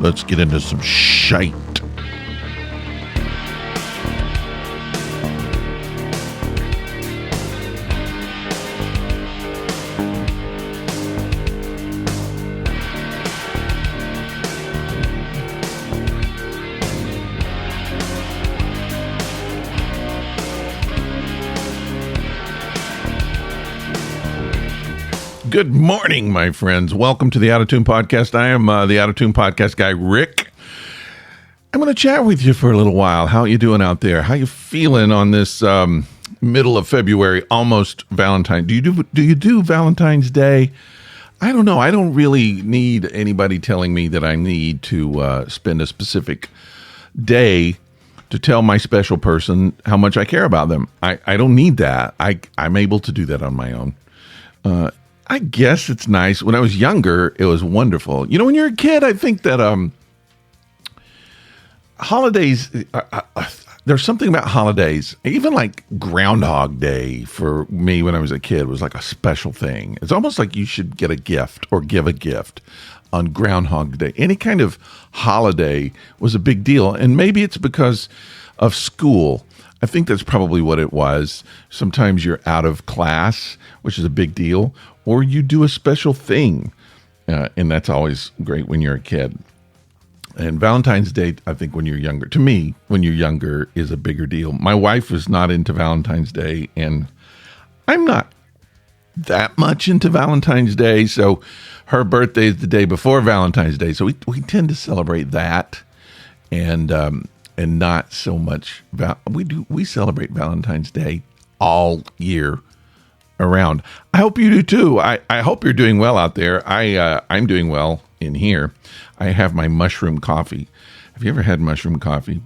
let's get into some shite. Good morning, my friends. Welcome to the Out of Tune Podcast. I am the Out of Tune Podcast guy, Rick. I'm going to chat with you for a little while. How you doing out there? How you feeling on this middle of February, almost Valentine? Do you do Valentine's Day? I don't know. I don't really need anybody telling me that I need to spend a specific day to tell my special person how much I care about them. I don't need that. I'm able to do that on my own. I guess it's nice. When I was younger, it was wonderful. You know, when you're a kid, I think that holidays, there's something about holidays, even like Groundhog Day for me when I was a kid was like a special thing. It's almost like you should get a gift or give a gift on Groundhog Day. Any kind of holiday was a big deal. And maybe it's because of school. I think that's probably what it was. Sometimes you're out of class, which is a big deal, or you do a special thing, and that's always great when you're a kid. And Valentine's Day, I think when you're younger, to me, when you're younger is a bigger deal. My wife was not into Valentine's Day, and I'm not that much into Valentine's Day, so her birthday is the day before Valentine's Day, so we tend to celebrate that, and not so much. We celebrate Valentine's Day all year around. I hope you do too. I hope you're doing well out there. I'm doing well in here. I have my mushroom coffee. Have you ever had mushroom coffee?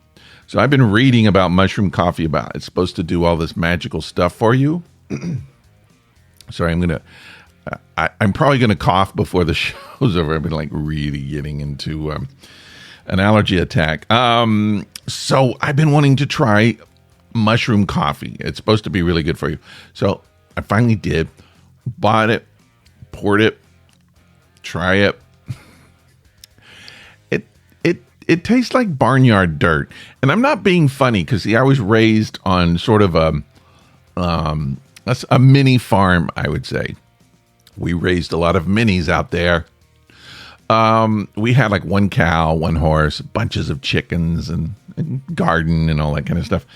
So I've been reading about mushroom coffee. It's supposed to do all this magical stuff for you. Sorry, I'm probably gonna cough before the show's over. I've been like really getting into an allergy attack. So I've been wanting to try mushroom coffee. It's supposed to be really good for you. So I finally did, bought it, poured it, try it. It tastes like barnyard dirt. And I'm not being funny because I was raised on sort of a mini farm, I would say. We raised a lot of minis out there. We had like one cow, one horse, bunches of chickens and garden and all that kind of stuff.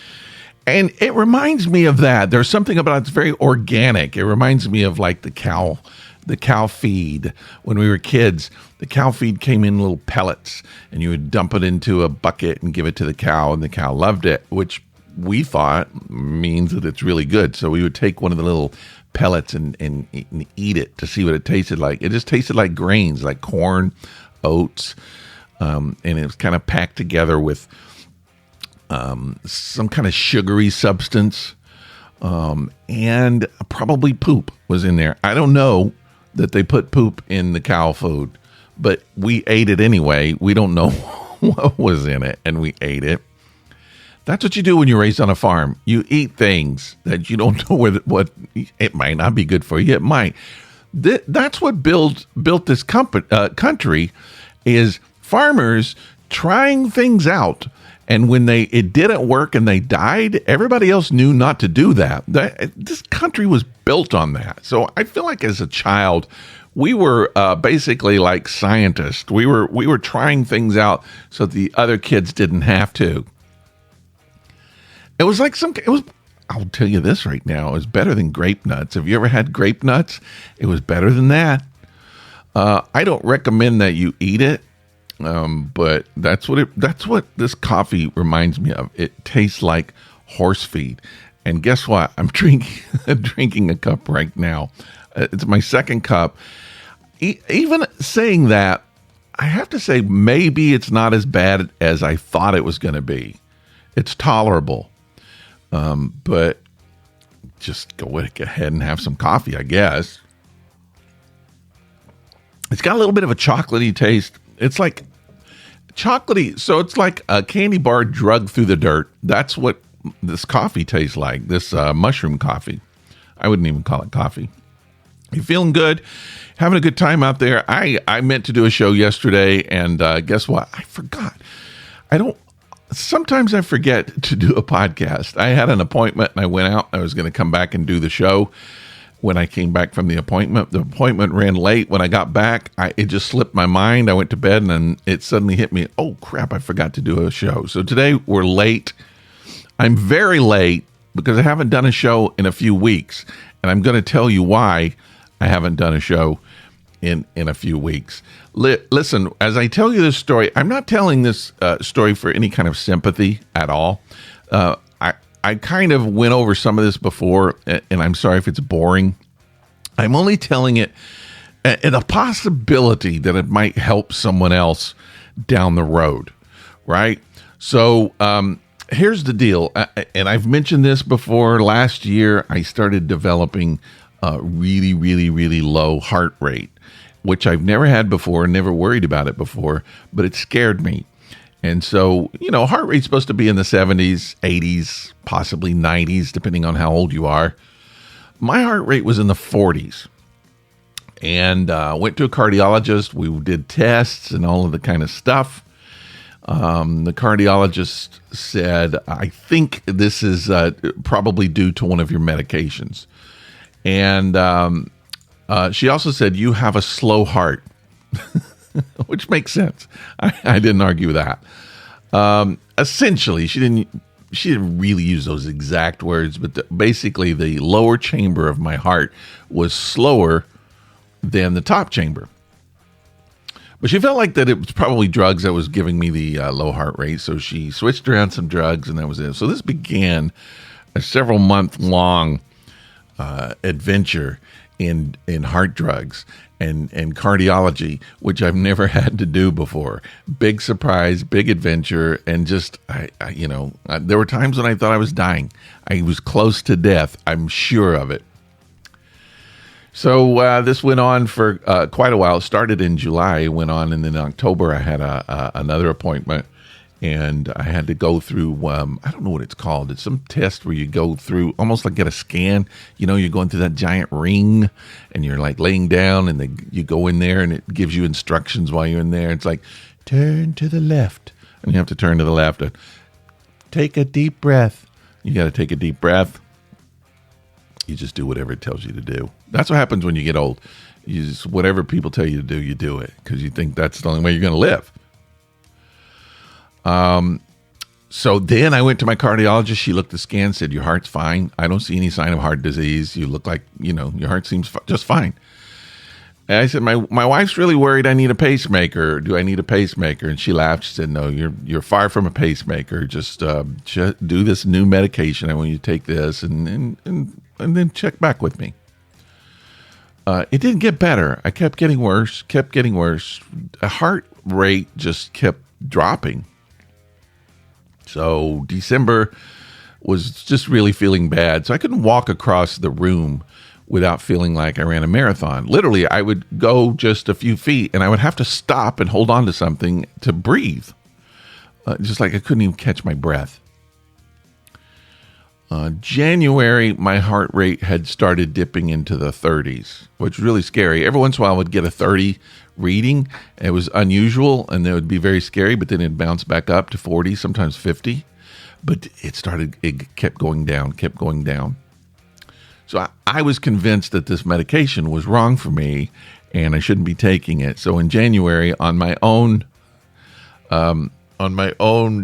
And it reminds me of that. There's something about it's very organic. It reminds me of like the cow feed. When we were kids, the cow feed came in little pellets and you would dump it into a bucket and give it to the cow, and the cow loved it, which we thought means that it's really good. So we would take one of the little pellets and eat it to see what it tasted like. It just tasted like grains, like corn, oats, and it was kind of packed together with some kind of sugary substance, and probably poop was in there. I don't know that they put poop in the cow food, but we ate it anyway. We don't know what was in it, and we ate it. That's what you do when you're raised on a farm. You eat things that you don't know what it might not be good for you. It might. That's what built this country, is farmers trying things out. And when it didn't work and they died, everybody else knew not to do that. This country was built on that. So I feel like as a child, we were basically like scientists. We were trying things out so the other kids didn't have to. It was like I'll tell you this right now, it was better than grape nuts. Have you ever had grape nuts? It was better than that. I don't recommend that you eat it. But that's what this coffee reminds me of. It tastes like horse feed. And guess what? I'm drinking a cup right now. It's my second cup. Even saying that, I have to say maybe it's not as bad as I thought it was going to be. It's tolerable. But just go ahead and have some coffee, I guess. It's got a little bit of a chocolatey taste. It's like chocolatey, so it's like a candy bar drugged through the dirt. That's what this coffee tastes like, this mushroom coffee. I wouldn't even call it coffee. You're feeling good, Having a good time out there. I meant to do a show yesterday, and guess what? I forgot. Sometimes I forget to do a podcast. I had an appointment, and I went out. I was going to come back and do the show. When I came back from the appointment ran late. When I got back, it just slipped my mind. I went to bed, and then it suddenly hit me. Oh, crap, I forgot to do a show. So today we're late. I'm very late because I haven't done a show in a few weeks, and I'm going to tell you why I haven't done a show in a few weeks. Listen, as I tell you this story, I'm not telling this story for any kind of sympathy at all. I kind of went over some of this before, and I'm sorry if it's boring. I'm only telling it and a possibility that it might help someone else down the road, right? So here's the deal, and I've mentioned this before. Last year, I started developing a really, really, really low heart rate, which I've never had before, never worried about it before, but it scared me. And so, heart rate's supposed to be in the 70s, 80s, possibly 90s, depending on how old you are. My heart rate was in the 40s. And went to a cardiologist. We did tests and all of the kind of stuff. The cardiologist said, I think this is probably due to one of your medications. And she also said, you have a slow heart. Which makes sense. I didn't argue with that. Essentially, she didn't really use those exact words, but basically the lower chamber of my heart was slower than the top chamber. But she felt like that it was probably drugs that was giving me the low heart rate, so she switched around some drugs, and that was it. So this began a several month long adventure in heart drugs and cardiology, which I've never had to do before. Big surprise, big adventure, and just, there were times when I thought I was dying. I was close to death. I'm sure of it. So this went on for quite a while. It started in July, went on, and then in October I had another appointment. And I had to go through, I don't know what it's called. It's some test where you go through, almost like get a scan. You're going through that giant ring, and you're like laying down, and you go in there, and it gives you instructions while you're in there. It's like, turn to the left. And you have to turn to the left. Take a deep breath. You got to take a deep breath. You just do whatever it tells you to do. That's what happens when you get old. You just, whatever people tell you to do, you do it, because you think that's the only way you're going to live. So then I went to my cardiologist. She looked at the scan, said, your heart's fine. I don't see any sign of heart disease. You look like, your heart seems just fine. And I said, my wife's really worried I need a pacemaker. Do I need a pacemaker? And she laughed. She said, no, you're far from a pacemaker. Just do this new medication. I want you to take this and then check back with me. It didn't get better. I kept getting worse. A heart rate just kept dropping. So December was just really feeling bad. So I couldn't walk across the room without feeling like I ran a marathon. Literally, I would go just a few feet, and I would have to stop and hold on to something to breathe. Just like I couldn't even catch my breath. January, my heart rate had started dipping into the 30s, which was really scary. Every once in a while, I would get a 30 reading. It was unusual, and it would be very scary, but then it'd bounce back up to 40, sometimes 50. But it kept going down. So I was convinced that this medication was wrong for me, and I shouldn't be taking it. So in January, on my own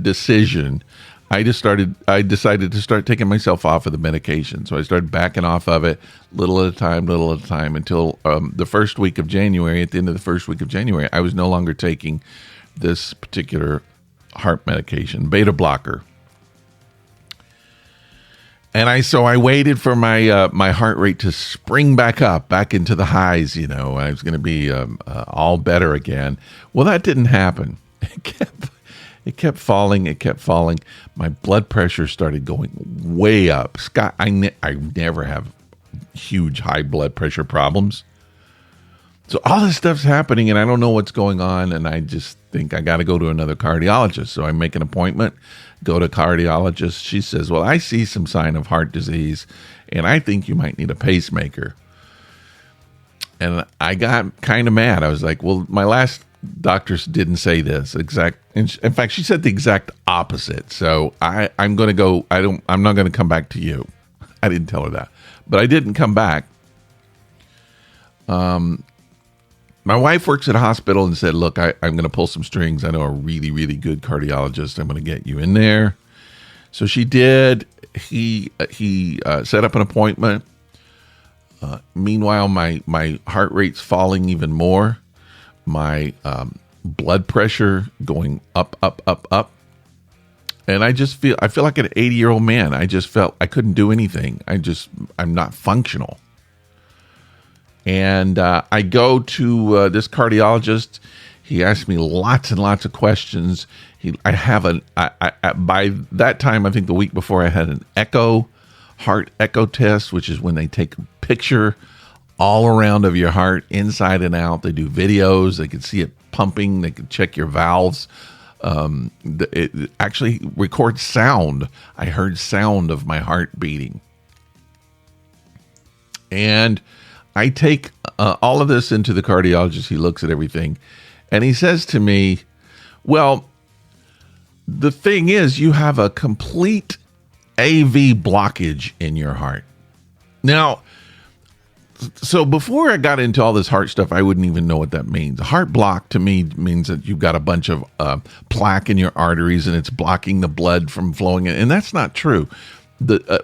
decision, I decided to start taking myself off of the medication. So I started backing off of it little at a time until the first week of January. At the end of the first week of January, I was no longer taking this particular heart medication, beta blocker. And I waited for my heart rate to spring back into the highs. I was going to be all better again. Well, that didn't happen. It kept falling. My blood pressure started going way up. Scott, I never have huge high blood pressure problems. So all this stuff's happening, and I don't know what's going on, and I just think I got to go to another cardiologist. So I make an appointment, go to cardiologist. She says, well, I see some sign of heart disease, and I think you might need a pacemaker. And I got kind of mad. I was like, well, my last doctors didn't say this exact. In fact, she said the exact opposite. So I'm going to go. I'm not going to come back to you. I didn't tell her that, but I didn't come back. My wife works at a hospital and said, look, I'm going to pull some strings. I know a really, really good cardiologist. I'm going to get you in there. So she did. He set up an appointment. Meanwhile, my heart rate's falling even more. My blood pressure going up. And I feel like an 80-year-old man. I just felt I couldn't do anything. I'm not functional. And I go to this cardiologist. He asked me lots and lots of questions. By that time, I think the week before, I had an heart echo test, which is when they take a picture all around of your heart, inside and out. They do videos. They can see it pumping. They can check your valves. It actually records sound. I heard sound of my heart beating. And I take all of this into the cardiologist. He looks at everything, and he says to me, well, the thing is, you have a complete AV blockage in your heart. Now, so before I got into all this heart stuff, I wouldn't even know what that means. Heart block to me means that you've got a bunch of plaque in your arteries and it's blocking the blood from flowing. And that's not true.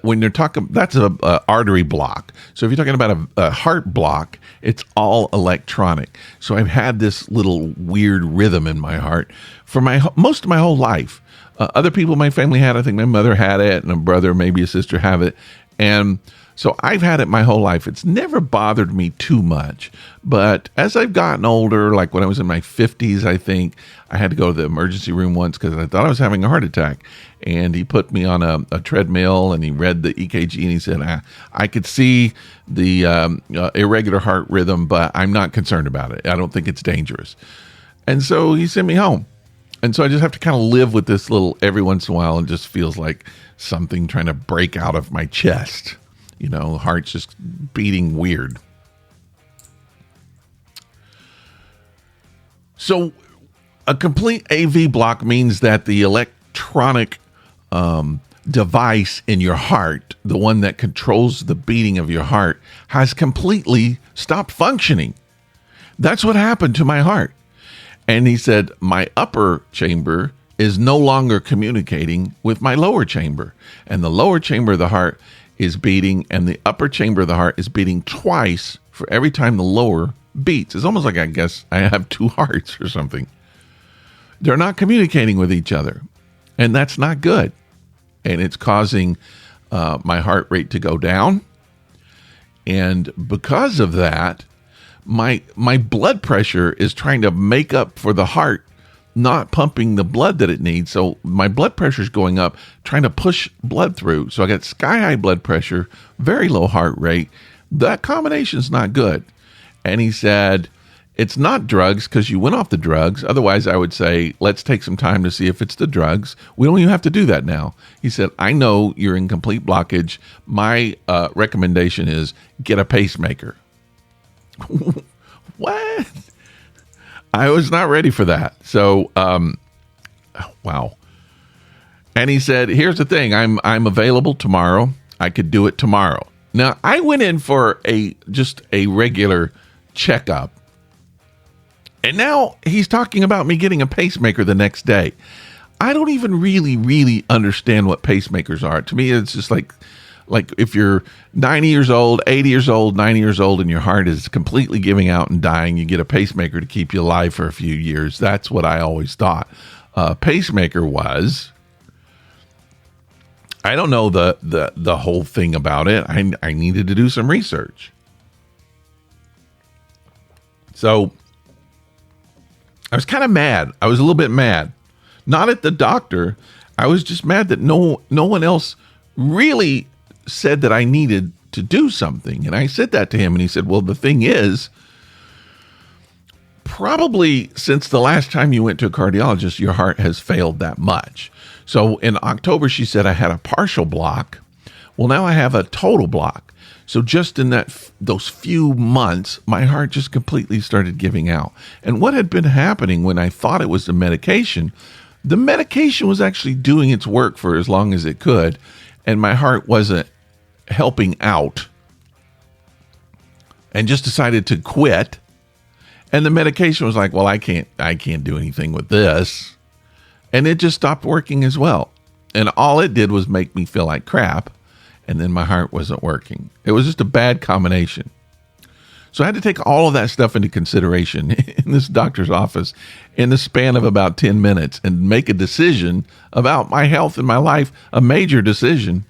When you're talking, that's a artery block. So if you're talking about a heart block, it's all electronic. So I've had this little weird rhythm in my heart for most of my whole life. Other people in my family had it. I think my mother had it, and a brother, maybe a sister, have it. And so I've had it my whole life. It's never bothered me too much. But as I've gotten older, like when I was in my 50s, I think I had to go to the emergency room once because I thought I was having a heart attack. And he put me on a treadmill, and he read the EKG, and he said, I could see the irregular heart rhythm, but I'm not concerned about it. I don't think it's dangerous. And so he sent me home. And so I just have to kind of live with this little every once in a while, and just feels like something trying to break out of my chest. You know, heart's just beating weird. So a complete AV block means that the electronic device in your heart, the one that controls the beating of your heart, has completely stopped functioning. That's what happened to my heart. And he said, my upper chamber is no longer communicating with my lower chamber. And the lower chamber of the heart is beating, and the upper chamber of the heart is beating twice for every time the lower beats. It's almost like, I guess, I have two hearts or something. They're not communicating with each other. And that's not good. And it's causing my heart rate to go down. And because of that, my blood pressure is trying to make up for the heart not pumping the blood that it needs. So my blood pressure is going up, trying to push blood through. So I got sky high blood pressure, very low heart rate. That combination is not good. And he said, it's not drugs because you went off the drugs. Otherwise, I would say, let's take some time to see if it's the drugs. We don't even have to do that now. He said, I know you're in complete blockage. My recommendation is get a pacemaker. What? I was not ready for that. So, wow. And he said, here's the thing. I'm available tomorrow. I could do it tomorrow. Now, I went in for just a regular checkup. And now he's talking about me getting a pacemaker the next day. I don't even really understand what pacemakers are. To me, it's just like if you're 90 years old, 80 years old, 90 years old, and your heart is completely giving out and dying, you get a pacemaker to keep you alive for a few years. That's what I always thought pacemaker was. I don't know the whole thing about it. I needed to do some research. So I was kind of mad. I was a little bit mad. Not at the doctor. I was just mad that no one else really said that I needed to do something. And I said that to him, and he said, well, the thing is, probably since the last time you went to a cardiologist, your heart has failed that much. So in October, she said I had a partial block. Well, now I have a total block. So just in those few months, my heart just completely started giving out. And what had been happening when I thought it was the medication was actually doing its work for as long as it could, and my heart wasn't helping out, and just decided to quit. And the medication was like, well, I can't do anything with this. And it just stopped working as well. And all it did was make me feel like crap. And then my heart wasn't working. It was just a bad combination. So I had to take all of that stuff into consideration in this doctor's office in the span of about 10 minutes and make a decision about my health and my life, a major decision.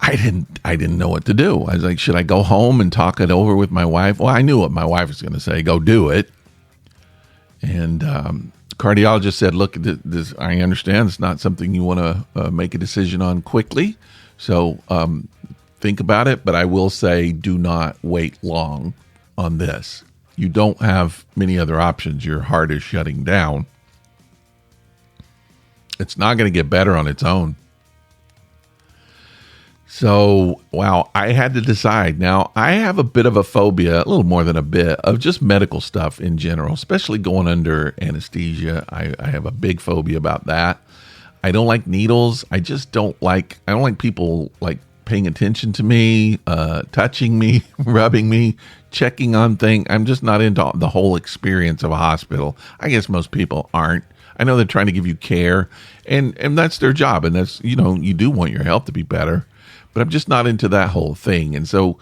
I didn't know what to do. I was like, should I go home and talk it over with my wife? Well, I knew what my wife was going to say. Go do it. And cardiologist said, look, this, I understand it's not something you want to make a decision on quickly. So think about it. But I will say, do not wait long on this. You don't have many other options. Your heart is shutting down. It's not going to get better on its own. So, wow, I had to decide. Now, I have a bit of a phobia, a little more than a bit, of just medical stuff in general, especially going under anesthesia. I have a big phobia about that. I don't like needles. I don't like people like paying attention to me, touching me, rubbing me, checking on things. I'm just not into the whole experience of a hospital. I guess most people aren't. I know they're trying to give you care, and that's their job, and that's, you do want your health to be better. But I'm just not into that whole thing. And so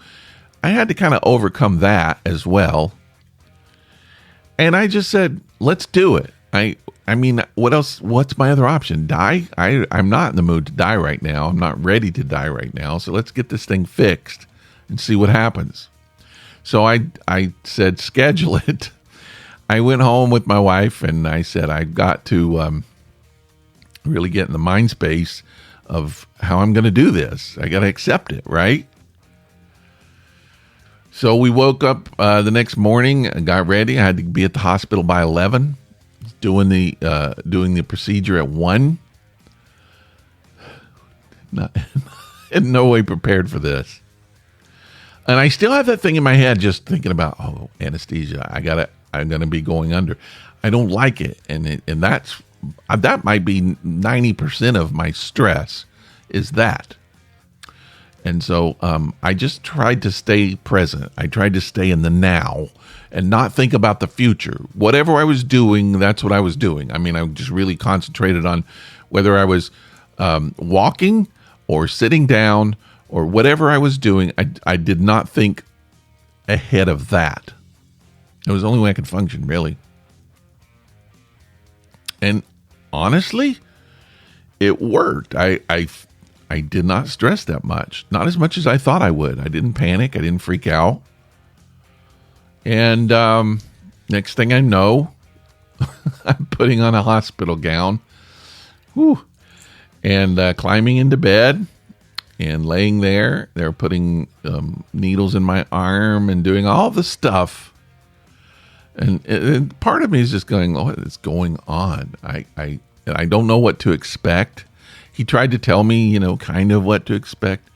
I had to kind of overcome that as well. And I just said, let's do it. I mean, what else? What's my other option? Die? I'm not in the mood to die right now. I'm not ready to die right now. So let's get this thing fixed and see what happens. So I said, schedule it. I went home with my wife and I said, I've got to really get in the mind space of how I'm going to do this. I got to accept it, right? So we woke up the next morning and got ready. I had to be at the hospital by 11, doing the procedure at 1. In no way prepared for this. And I still have that thing in my head just thinking about, anesthesia. I'm going to be going under. I don't like it. And that might be 90% of my stress is that. And so I just tried to stay present. I tried to stay in the now and not think about the future. Whatever I was doing, that's what I was doing. I mean, I just really concentrated on whether I was walking or sitting down or whatever I was doing. I did not think ahead of that. It was the only way I could function, really. And honestly, it worked. I did not stress that much. Not as much as I thought I would. I didn't panic. I didn't freak out. And next thing I know, I'm putting on a hospital gown. And climbing into bed and laying there. They're putting needles in my arm and doing all the stuff. And part of me is just going, what is going on? I don't know what to expect. He tried to tell me, kind of what to expect.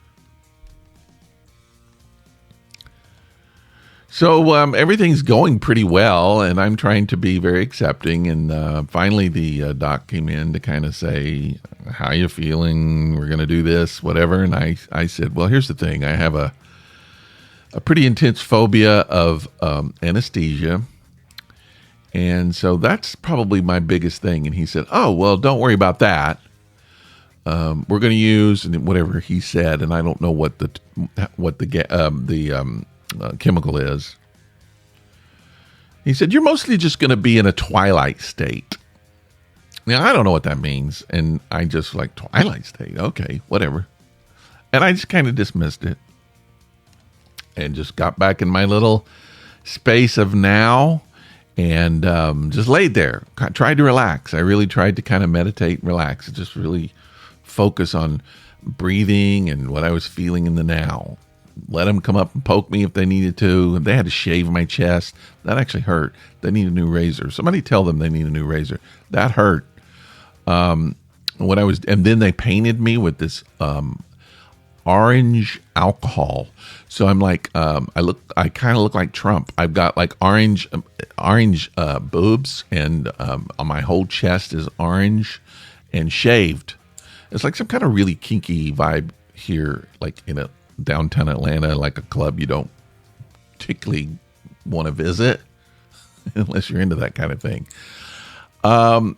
So everything's going pretty well, and I'm trying to be very accepting. And finally, the doc came in to kind of say, how you feeling? We're going to do this, whatever. And I said, well, here's the thing. I have a pretty intense phobia of anesthesia. And so that's probably my biggest thing. And he said, oh, well, don't worry about that. We're going to use, and whatever he said, and I don't know what the chemical is. He said, you're mostly just going to be in a twilight state. Now, I don't know what that means. And I just like, twilight state. Okay, whatever. And I just kind of dismissed it and just got back in my little space of now. And just laid there, tried to relax. I really tried to kind of meditate and relax, just really focus on breathing and what I was feeling in the now. Let them come up and poke me if they needed to. They had to shave my chest. That actually hurt. They need a new razor. Somebody tell them they need a new razor. That hurt. And then they painted me with this orange alcohol. So I'm like, I kind of look like Trump. I've got like orange boobs, and on my whole chest is orange and shaved. It's like some kind of really kinky vibe here, like in a downtown Atlanta, like a club you don't particularly want to visit unless you're into that kind of thing. I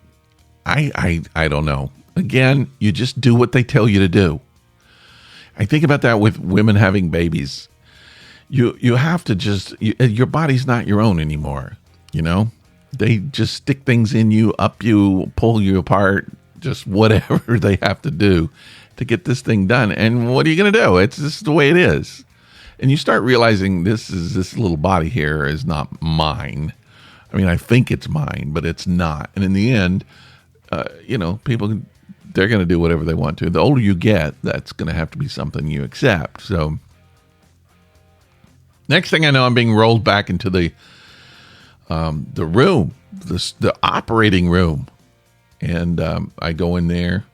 don't know. Again, you just do what they tell you to do. I think about that with women having babies. You have to just, your body's not your own anymore. They just stick things in you, up you, pull you apart, just whatever they have to do to get this thing done. And what are you going to do? It's just the way it is. And you start realizing this little body here is not mine. I mean, I think it's mine, but it's not. And in the end, people, they're going to do whatever they want to. The older you get, that's going to have to be something you accept. So next thing I know, I'm being rolled back into the room, the operating room. And I go in there,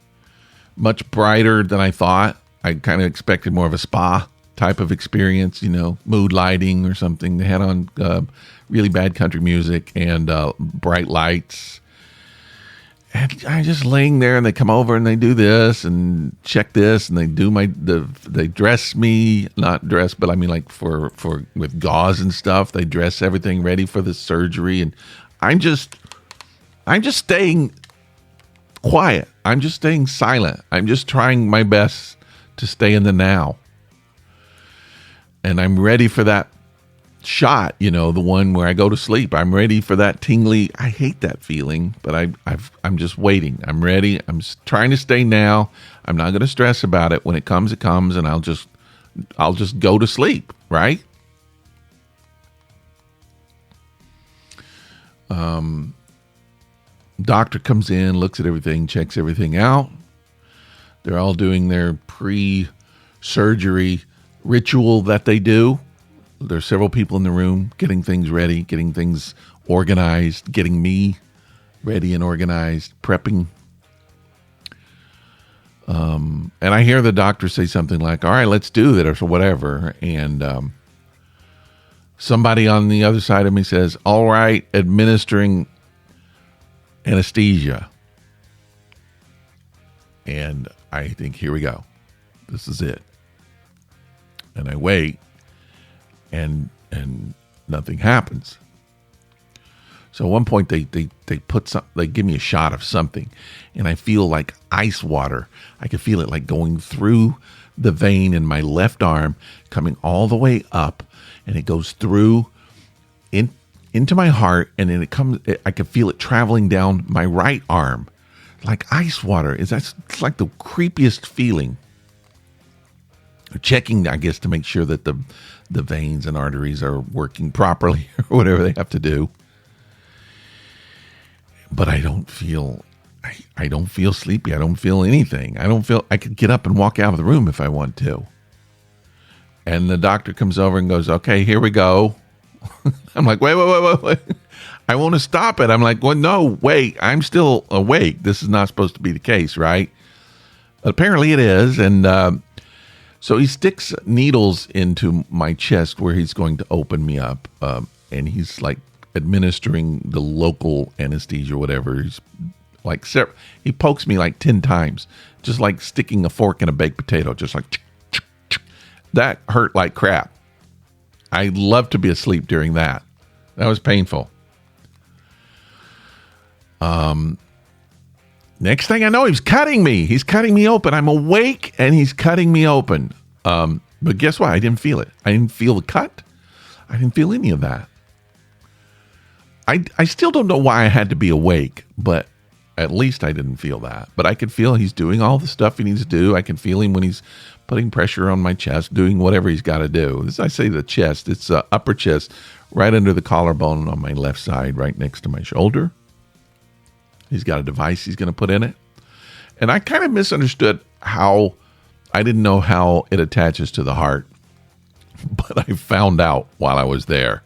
much brighter than I thought. I kind of expected more of a spa type of experience, mood lighting or something. They had on really bad country music and bright lights. And I'm just laying there, and they come over and they do this and check this, and they do they dress me, not dress, but I mean like for with gauze and stuff. They dress everything ready for the surgery, and I'm just staying quiet. I'm just staying silent. I'm just trying my best to stay in the now. And I'm ready for that shot, the one where I go to sleep. I'm ready for that tingly. I hate that feeling, but I'm just waiting. I'm ready. I'm trying to stay now. I'm not going to stress about it. When it comes, and I'll just go to sleep, right? Doctor comes in, looks at everything, checks everything out. They're all doing their pre-surgery ritual that they do. There's several people in the room getting things ready, getting things organized, getting me ready and organized, prepping. And I hear the doctor say something like, all right, let's do it, or whatever. And somebody on the other side of me says, all right, administering anesthesia. And I think, here we go. This is it. And I wait, and nothing happens. So at one point they give me a shot of something, and I feel like ice water. I can feel it like going through the vein in my left arm, coming all the way up, and it goes through into my heart, and then I can feel it traveling down my right arm like ice water. It's like the creepiest feeling. Checking, I guess, to make sure that the veins and arteries are working properly or whatever they have to do. But I don't feel sleepy. I don't feel anything. I could get up and walk out of the room if I want to. And the doctor comes over and goes, okay, here we go. I'm like, wait. I want to stop it. I'm like, well, no, wait, I'm still awake. This is not supposed to be the case, right? But apparently it is. And so he sticks needles into my chest where he's going to open me up. And he's like administering the local anesthesia or whatever. He's like, he pokes me like 10 times, just like sticking a fork in a baked potato, just like, that hurt like crap. I'd love to be asleep during that. That was painful. Next thing I know, he's cutting me. He's cutting me open. I'm awake and he's cutting me open. But guess what? I didn't feel it. I didn't feel the cut. I didn't feel any of that. I still don't know why I had to be awake, but at least I didn't feel that. But I could feel he's doing all the stuff he needs to do. I can feel him when he's putting pressure on my chest, doing whatever he's got to do. As I say the chest, it's upper chest, right under the collarbone on my left side, right next to my shoulder. He's got a device he's going to put in it. And I kind of misunderstood I didn't know how it attaches to the heart. But I found out while I was there.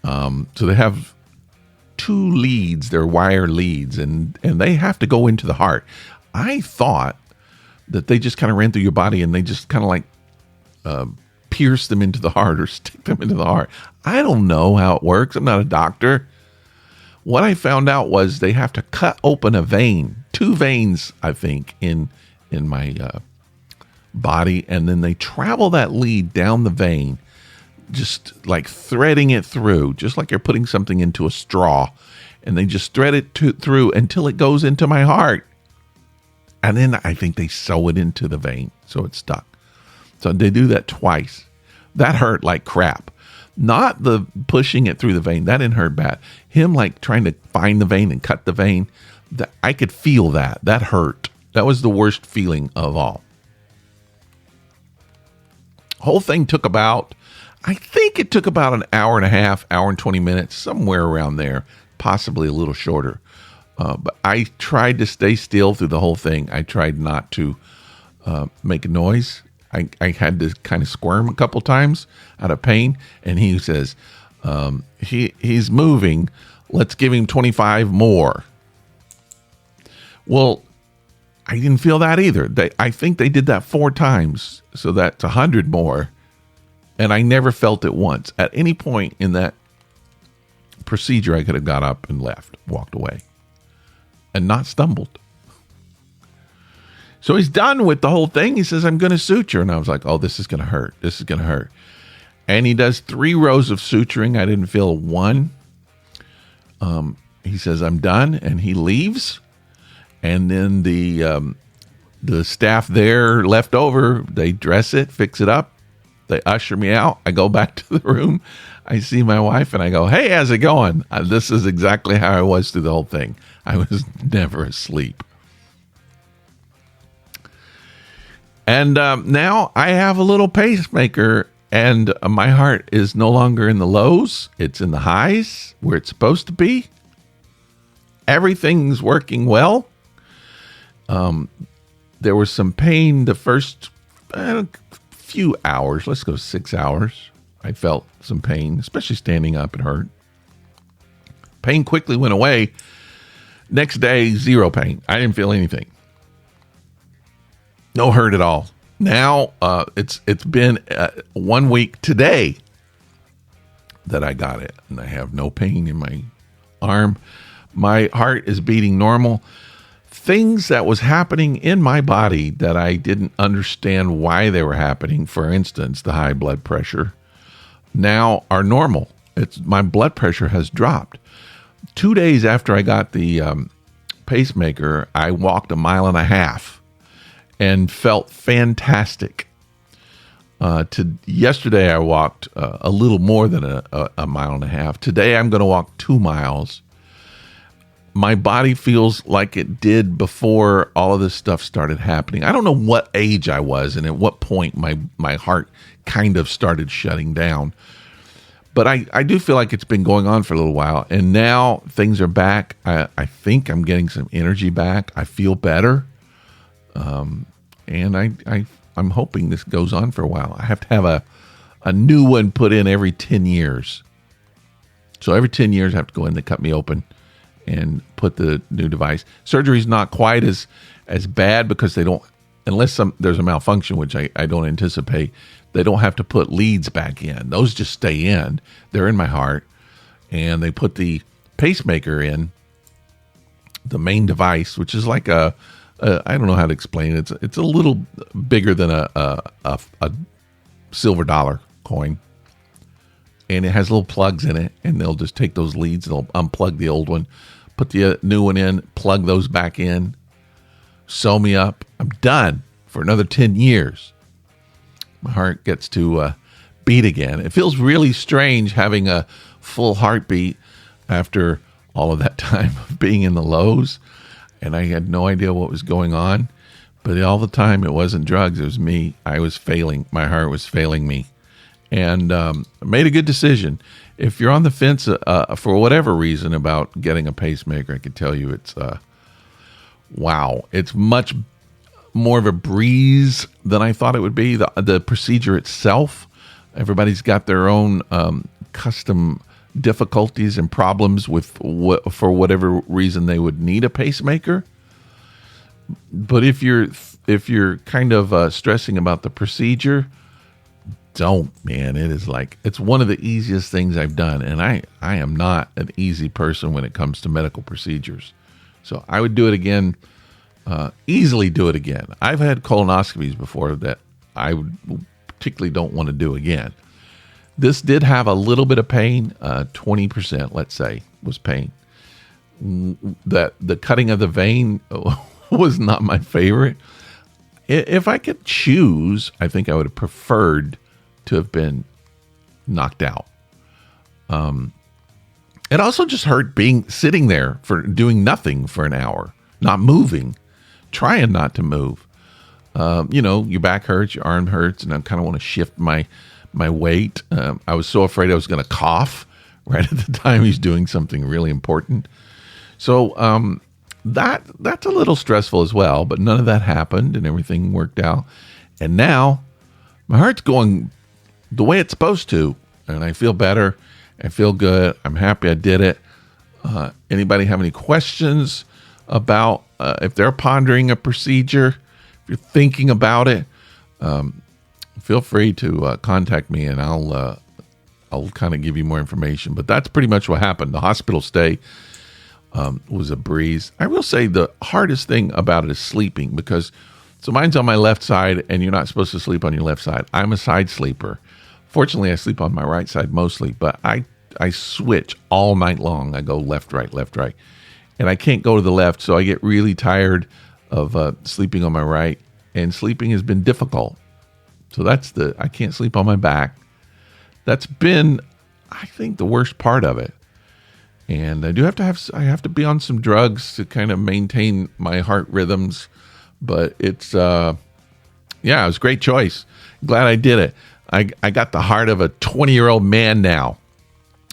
So they have 2 leads, they're wire leads, and they have to go into the heart. I thought that they just kind of ran through your body and they just kind of like pierce them into the heart or stick them into the heart. I don't know how it works. I'm not a doctor. What I found out was they have to cut open a vein, 2 veins, I think, in my body, and then they travel that lead down the vein, just like threading it through, just like you're putting something into a straw, and they just thread it through until it goes into my heart. And then I think they sew it into the vein so it's stuck. So they do that twice. That hurt like crap. Not the pushing it through the vein. That didn't hurt bad. Him like trying to find the vein and cut the vein. I could feel that. That hurt. That was the worst feeling of all. Whole thing took about, I think it took about an hour and a half, hour and 20 minutes, somewhere around there, possibly a little shorter. But I tried to stay still through the whole thing. I tried not to make a noise. I had to kind of squirm a couple times out of pain. And he says, he's moving. Let's give him 25 more. Well, I didn't feel that either. I think they did that 4 times. So that's 100 more. And I never felt it once. At any point in that procedure, I could have got up and left, walked away, and not stumbled. So he's done with the whole thing. He says, I'm going to suture. And I was like, oh, this is going to hurt. This is going to hurt. And he does 3 rows of suturing. I didn't feel one. He says, I'm done. And he leaves. And then the staff there left over, they dress it, fix it up. They usher me out. I go back to the room. I see my wife and I go, hey, how's it going? This is exactly how I was through the whole thing. I was never asleep. And now I have a little pacemaker, and my heart is no longer in the lows. It's in the highs where it's supposed to be. Everything's working well. There was some pain the first few hours. Let's go 6 hours. I felt some pain, especially standing up. It hurt. Pain quickly went away. Next day, 0 pain. I didn't feel anything. No hurt at all. Now it's been 1 week today that I got it, and I have no pain in my arm. My heart is beating normal. Things that was happening in my body that I didn't understand why they were happening, for instance, the high blood pressure, now are normal. My blood pressure has dropped. 2 days after I got the pacemaker, I walked 1.5 miles and felt fantastic. Yesterday I walked a little more than a 1.5 miles. Today I'm going to walk 2 miles. My body feels like it did before all of this stuff started happening. I don't know what age I was and at what point my heart kind of started shutting down. But I do feel like it's been going on for a little while. And now things are back. I think I'm getting some energy back. I feel better. And I'm hoping this goes on for a while. I have to have a new one put in every 10 years. So every 10 years I have to go in, they cut me open and put the new device. Surgery is not quite as bad because they don't, unless there's a malfunction, which I don't anticipate, they don't have to put leads back in. Those just stay in. They're in my heart. And they put the pacemaker in, the main device, which is like I don't know how to explain it. It's a little bigger than a silver dollar coin. And it has little plugs in it, and they'll just take those leads, they'll unplug the old one, put the new one in, plug those back in, sew me up. I'm done for another 10 years. My heart gets to beat again. It feels really strange having a full heartbeat after all of that time of being in the lows, and I had no idea what was going on. But all the time, it wasn't drugs. It was me. I was failing. My heart was failing me. And made a good decision. If you're on the fence for whatever reason about getting a pacemaker, I can tell you it's wow. It's much more of a breeze than I thought it would be. The procedure itself, everybody's got their own custom difficulties and problems with for whatever reason they would need a pacemaker. But if you're if you're kind of stressing about the procedure, don't, man. It is it's one of the easiest things I've done. And I am not an easy person when it comes to medical procedures. So I would do it again, easily do it again. I've had colonoscopies before that I would particularly don't want to do again. This did have a little bit of pain, 20%, let's say, was pain. That the cutting of the vein was not my favorite. If I could choose, I think I would have preferred to have been knocked out. It also just hurt sitting there for doing nothing for an hour, not moving, trying not to move. Your back hurts, your arm hurts, and I kind of want to shift my weight. I was so afraid I was going to cough right at the time he's doing something really important. So that's a little stressful as well, but none of that happened and everything worked out. And now my heart's going the way it's supposed to, and I feel better. I feel good. I'm happy I did it. Anybody have any questions about if they're pondering a procedure, if you're thinking about it, feel free to contact me, and I'll kind of give you more information. But that's pretty much what happened. The hospital stay was a breeze. I will say the hardest thing about it is sleeping, because so mine's on my left side, and you're not supposed to sleep on your left side. I'm a side sleeper. Fortunately, I sleep on my right side mostly, but I switch all night long. I go left, right, and I can't go to the left, so I get really tired of sleeping on my right, and sleeping has been difficult. So I can't sleep on my back. That's been, I think, the worst part of it. And I have to be on some drugs to kind of maintain my heart rhythms, but it was a great choice. Glad I did it. I got the heart of a 20-year-old man now.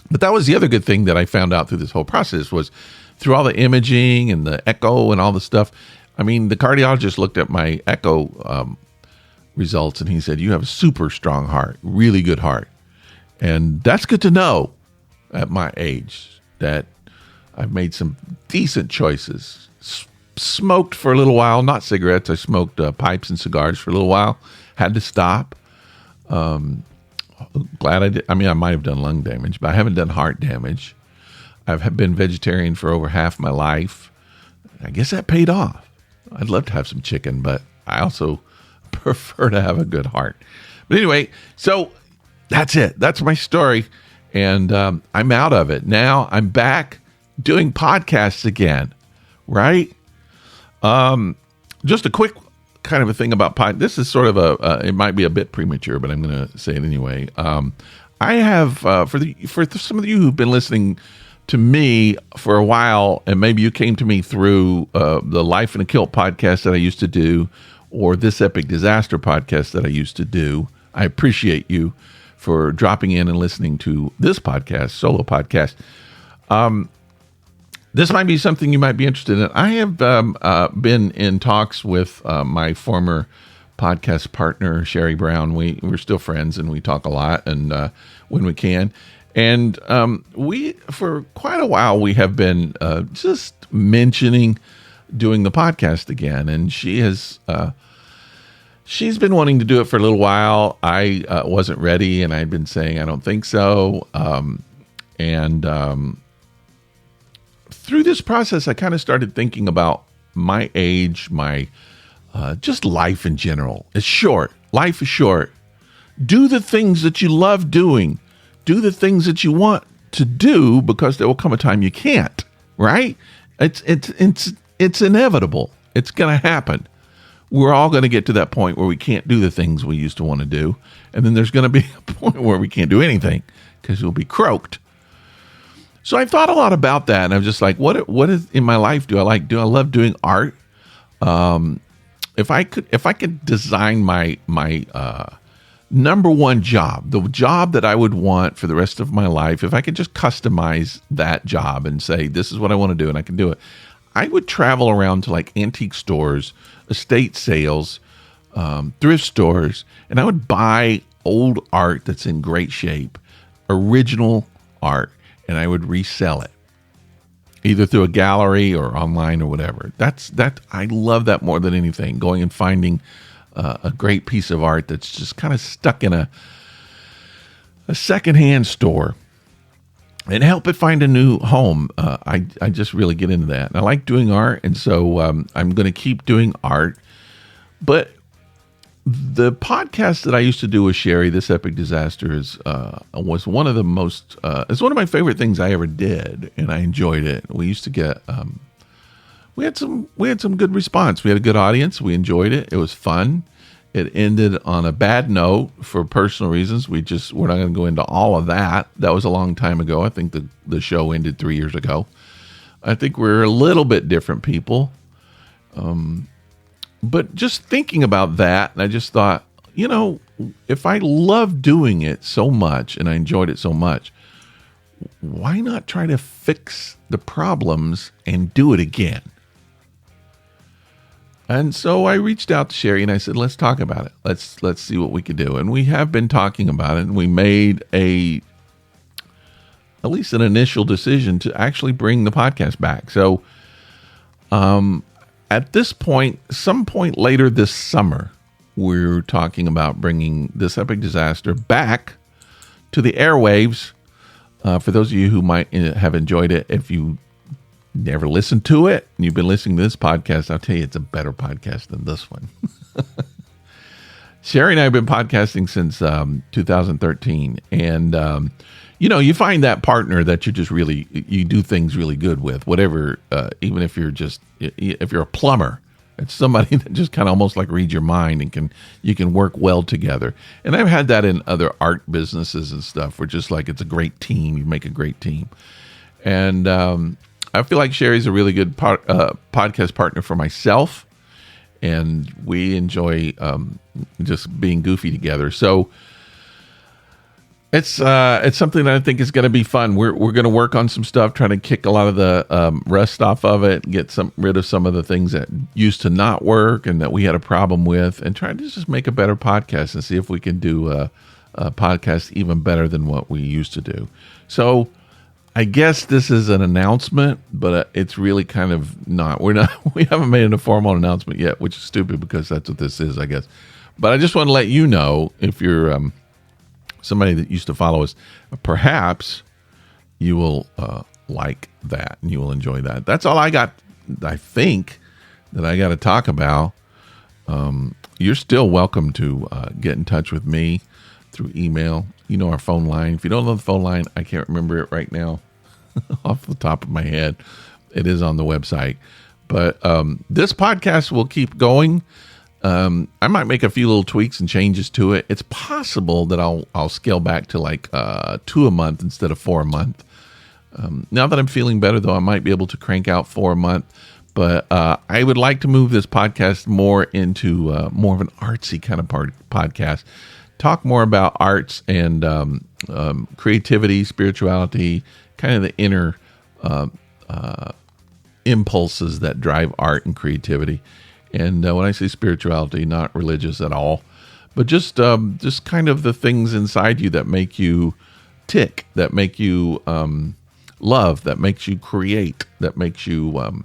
But that was the other good thing that I found out through this whole process was through all the imaging and the echo and all the stuff. I mean, the cardiologist looked at my echo results and he said, "You have a super strong heart, really good heart." And that's good to know at my age that I've made some decent choices. Smoked for a little while, not cigarettes. I smoked pipes and cigars for a little while. Had to stop. Glad I did. I mean, I might have done lung damage, but I haven't done heart damage. I've been vegetarian for over half my life. I guess that paid off. I'd love to have some chicken, but I also prefer to have a good heart. But anyway, so that's it. That's my story. And I'm out of it. Now I'm back doing podcasts again, right? Just a quick kind of a thing about this is sort of it might be a bit premature, but I'm going to say it anyway. I have for some of you who've been listening to me for a while, and maybe you came to me through the Life in a Kilt podcast that I used to do, or This Epic Disaster podcast that I used to do. I appreciate you for dropping in and listening to this podcast, solo podcast. This might be something you might be interested in. I have been in talks with my former podcast partner, Sherry Brown. We're still friends, and we talk a lot and when we can. And we, for quite a while, we have been just mentioning doing the podcast again. And she's been wanting to do it for a little while. I wasn't ready, and I'd been saying I don't think so. Through this process, I kind of started thinking about my age, my just life in general. It's short. Life is short. Do the things that you love doing. Do the things that you want to do, because there will come a time you can't. Right? It's inevitable. It's going to happen. We're all going to get to that point where we can't do the things we used to want to do, and then there's going to be a point where we can't do anything because we'll be croaked. So I thought a lot about that, and I'm just like, what is in my life do I like? Do I love doing art? If I could design my number one job, the job that I would want for the rest of my life, if I could just customize that job and say, this is what I want to do, and I can do it, I would travel around to like antique stores, estate sales, thrift stores, and I would buy old art that's in great shape, original art, and I would resell it. either through a gallery or online or whatever. I love that more than anything. Going and finding a great piece of art that's just kind of stuck in a secondhand store and help it find a new home. I just really get into that. And I like doing art, and so I'm going to keep doing art. But the podcast that I used to do with Sherry, This Epic Disaster, was one of the most. It's one of my favorite things I ever did, and I enjoyed it. We used to get. We had some good response. We had a good audience. We enjoyed it. It was fun. It ended on a bad note for personal reasons. We're not going to go into all of that. That was a long time ago. I think the show ended 3 years ago. I think we're a little bit different people. But just thinking about that, and I just thought, if I love doing it so much and I enjoyed it so much, why not try to fix the problems and do it again? And so I reached out to Sherry and I said, let's talk about it. Let's see what we could do. And we have been talking about it, and we made at least an initial decision to actually bring the podcast back. So at this point, some point later this summer, we're talking about bringing This Epic Disaster back to the airwaves. For those of you who might have enjoyed it, if you never listened to it and you've been listening to this podcast, I'll tell you it's a better podcast than this one. Sherry and I have been podcasting since 2013, and you find that partner that you just really, you do things really good with, whatever, even if you're a plumber, it's somebody that just kind of almost like reads your mind and you can work well together. And I've had that in other art businesses and stuff, where just like it's a great team, you make a great team. And I feel like Sherry's a really good podcast partner for myself, and we enjoy just being goofy together. So it's something that I think is going to be fun. We're going to work on some stuff, trying to kick a lot of the rust off of it, get rid of some of the things that used to not work and that we had a problem with, and try to just make a better podcast and see if we can do a podcast even better than what we used to do. So I guess this is an announcement, but it's really kind of not. We haven't made a formal announcement yet, which is stupid because that's what this is, I guess. But I just want to let you know, if you're somebody that used to follow us, perhaps you will like that and you will enjoy that. That's all I got, I think, that I got to talk about. You're still welcome to get in touch with me through email. You know our phone line. If you don't know the phone line, I can't remember it right now off the top of my head. It is on the website. But this podcast will keep going. I might make a few little tweaks and changes to it. It's possible that I'll scale back to like 2 a month instead of 4 a month. Now that I'm feeling better, though, I might be able to crank out 4 a month. But I would like to move this podcast more into more of an artsy kind of podcast. Talk more about arts and creativity, spirituality, kind of the inner impulses that drive art and creativity. And when I say spirituality, not religious at all, but just kind of the things inside you that make you tick, that make you love, that makes you create, that makes you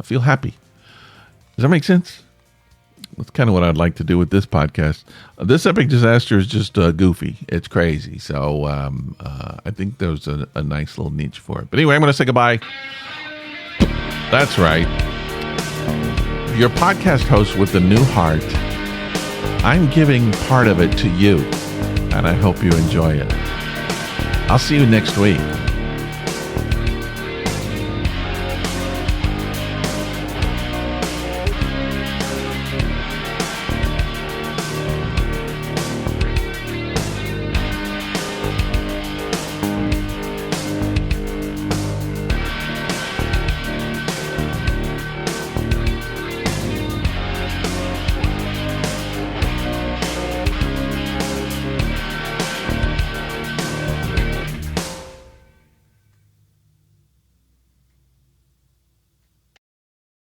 feel happy. Does that make sense? That's kind of what I'd like to do with this podcast. This Epic Disaster is just goofy. It's crazy. So I think there's a nice little niche for it. But anyway, I'm going to say goodbye. That's right. Your podcast host with the new heart. I'm giving part of it to you, and I hope you enjoy it. I'll see you next week.